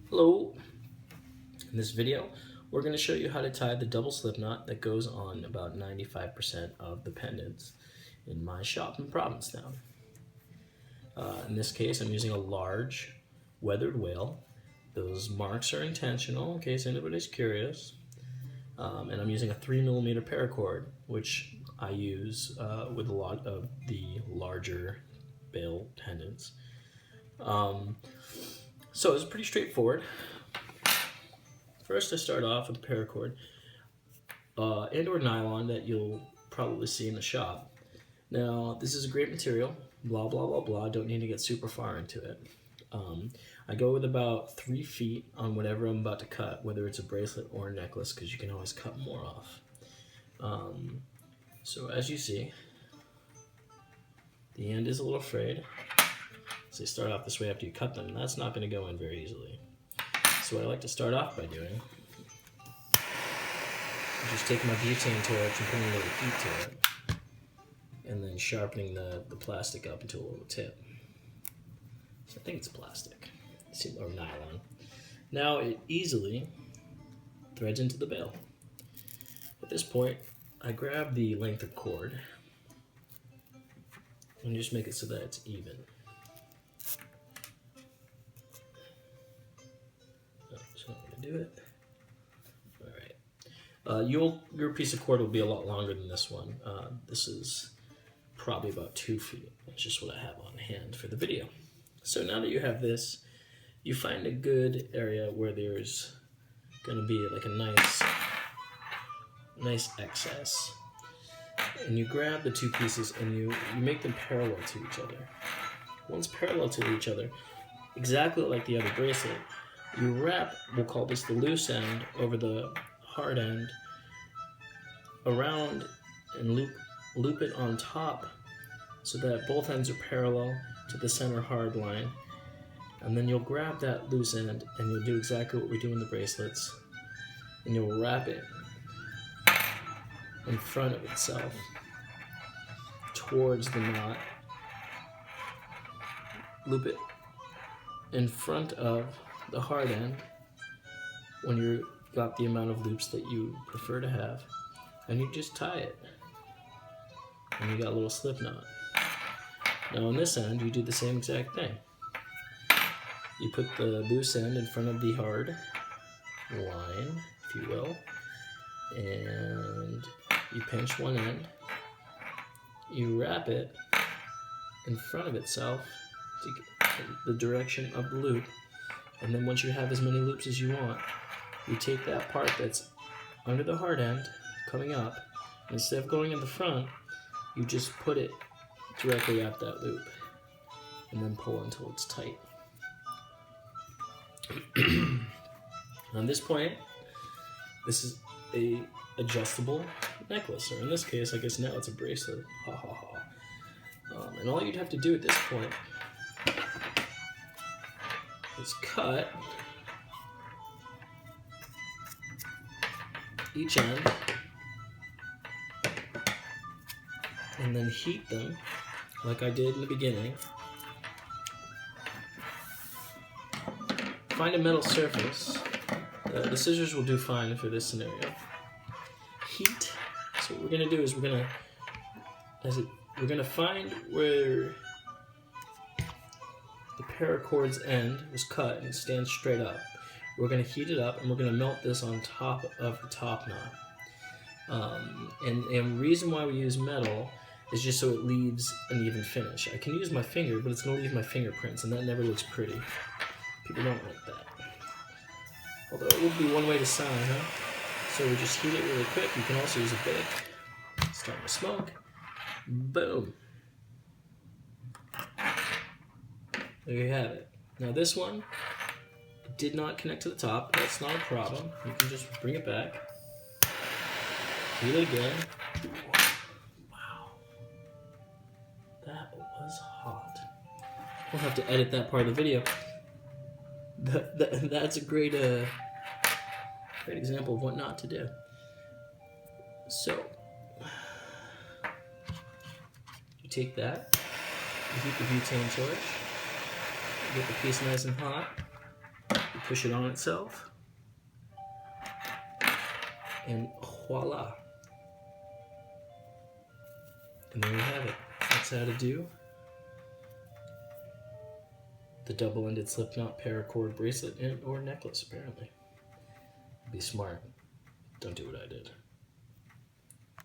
Hello! In this video, we're going to show you how to tie the double slip knot that goes on about 95% of the pendants in my shop in Provincetown. In this case, I'm using a large weathered whale. Those marks are intentional in case anybody's curious. And I'm using a 3mm paracord, which I use with a lot of the larger bale pendants. So it's pretty straightforward. First, I start off with paracord and or nylon that you'll probably see in the shop. Now, this is a great material, blah, blah, blah, blah. Don't need to get super far into it. I go with about 3 feet on whatever I'm about to cut, whether it's a bracelet or a necklace, because you can always cut more off. So as you see, the end is a little frayed. So you start off this way after you cut them, and that's not going to go in very easily. So what I like to start off by doing is just taking my butane torch and putting a little heat to it, and then sharpening the plastic up into a little tip. So I think it's plastic, or nylon. Now it easily threads into the bale. At this point, I grab the length of cord and just make it so that it's even. So I'm going to do it. Alright. Your piece of cord will be a lot longer than this one. This is probably about 2 feet. That's just what I have on hand for the video. So now that you have this, you find a good area where there's going to be like a nice excess. And you grab the two pieces and you make them parallel to each other. Once parallel to each other, exactly like the other bracelet, you wrap, we'll call this the loose end, over the hard end, around and loop it on top so that both ends are parallel to the center hard line. And then you'll grab that loose end and you'll do exactly what we do in the bracelets, and you'll wrap it in front of itself towards the knot. Loop it in front of the hard end when you've got the amount of loops that you prefer to have, and you just tie it, and you got a little slip knot. Now on this end, you do the same exact thing. You put the loose end in front of the hard line, if you will, and you pinch one end, you wrap it in front of itself to get the direction of the loop, and then once you have as many loops as you want, you take that part that's under the hard end coming up, and instead of going in the front, you just put it directly at that loop and then pull until it's tight. On this point, this is a adjustable necklace, or in this case, I guess now it's a bracelet. Ha ha ha. And all you'd have to do at this point is cut each end and then heat them like I did in the beginning. Find a metal surface. The scissors will do fine for this scenario. Heat. So what we're going to do is we're going to find where the paracord's end was cut and stands straight up. We're going to heat it up and we're going to melt this on top of the top knot. And the reason why we use metal is just so it leaves an even finish. I can use my finger, but it's going to leave my fingerprints, and that never looks pretty. People don't like that. Although it would be one way to sign, huh? So we just heat it really quick. You can also use a bake. It's starting to smoke. Boom. There you have it. Now this one did not connect to the top. That's not a problem. You can just bring it back. Heat it again. Wow. That was hot. We'll have to edit that part of the video. That's a great example of what not to do. So, you take that, you heat the butane torch, you get the piece nice and hot, you push it on itself, and voila. And there you have it. That's how to do the double-ended slip-knot paracord bracelet or necklace, apparently. Be smart. Don't do what I did.